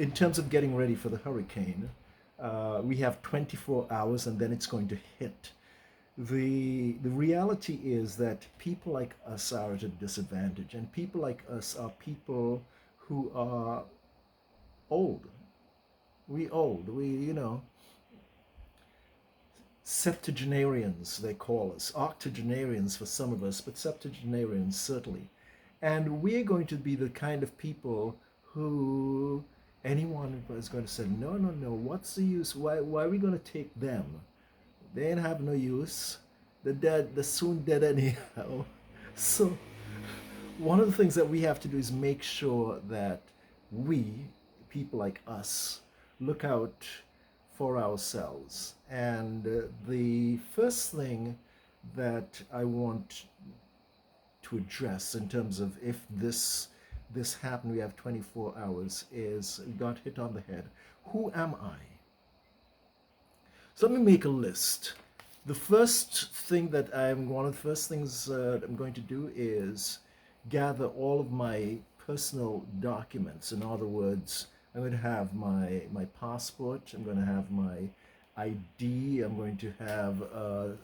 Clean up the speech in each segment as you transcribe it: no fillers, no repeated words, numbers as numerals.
in terms of getting ready for the hurricane, we have 24 hours and then it's going to hit. The reality is that people like us are at a disadvantage, and people like us are people who are old. We septuagenarians, they call us, octogenarians for some of us, but septuagenarians certainly. And we're going to be the kind of people who anyone is going to say, no, no, no, what's the use? Why are we going to take them? They ain't have no use. They're dead, they're soon dead anyhow. So one of the things that we have to do is make sure that we, people like us, look out for ourselves. And the first thing that I want to address in terms of if this happened, we have 24 hours, is we got hit on the head. Who am I? So let me make a list. The first thing that one of the first things I'm going to do is gather all of my personal documents. In other words, I'm going to have my passport, I'm going to have my ID, I'm going to have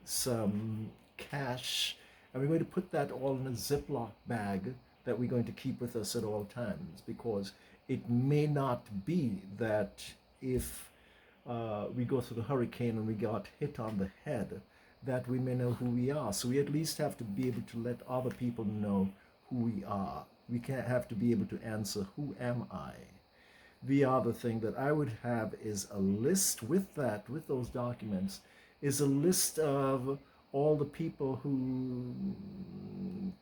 some cash, and we're going to put that all in a Ziploc bag that we're going to keep with us at all times, because it may not be that if we go through the hurricane and we got hit on the head, that we may know who we are. So we at least have to be able to let other people know who we are. We can't have to be able to answer, who am I? The other thing that I would have is a list with that, with those documents, is a list of all the people who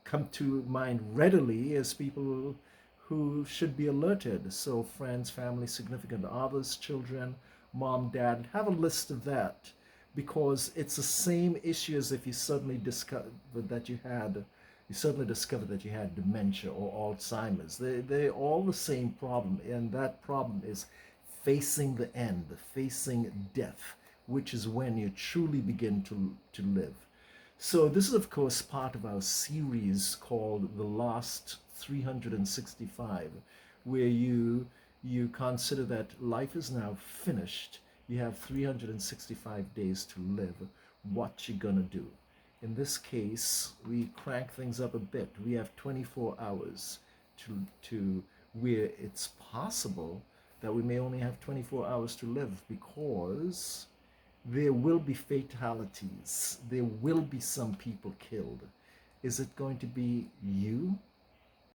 come to mind readily as people who should be alerted. So friends, family, significant others, children, mom, dad, have a list of that, because it's the same issue as if you suddenly discovered that you had dementia or Alzheimer's. They're all the same problem, and that problem is facing the end, facing death, which is when you truly begin to live. So this is, of course, part of our series called The Last 365, where you consider that life is now finished. You have 365 days to live. What you gonna do? In this case, we crank things up a bit. We have 24 hours to where it's possible that we may only have 24 hours to live, because there will be fatalities. There will be some people killed. Is it going to be you?